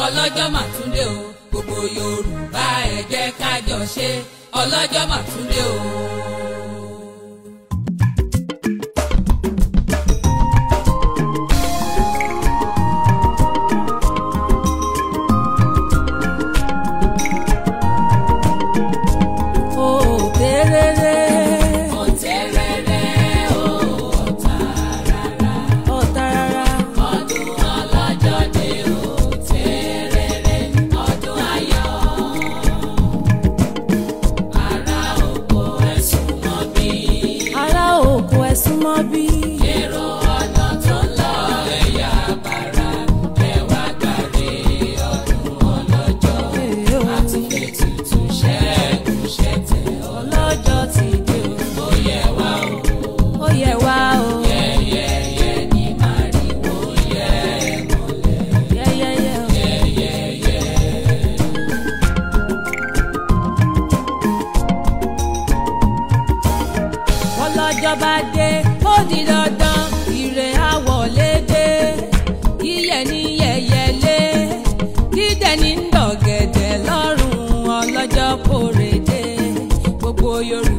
ọlọ́jọ́ mà tún dé o gbogbo Yorùbá ẹ jẹ́ ká jọ ṣe ọlọ́jọ́ mà tún dé o. Èrò ọ̀nà tó lọ ẹ̀yà bàrà ẹ̀wà gbàre ọdún ọlọ́jọ́ àti ètùtù ṣẹ́gun ṣẹ̀tẹ̀ ọlọ́jọ́ ti dé o. Ó yẹ wá o, ó yẹ wá o. yẹ́yẹ́yẹ́ ní màrìwò yẹ mọ́lẹ̀. Yẹ́yẹ́yẹ́ o. Yẹ́yẹ́yẹ́. Ọlọ́jọ́ bá dé ó di dandan ire àwọ̀lé dé yíyẹ ní yẹyẹlé dídẹ ní dọ̀gẹ̀dẹ̀ lọ́rùn ọlọ́jọ́ kórè dé gbogbo Yorùbá.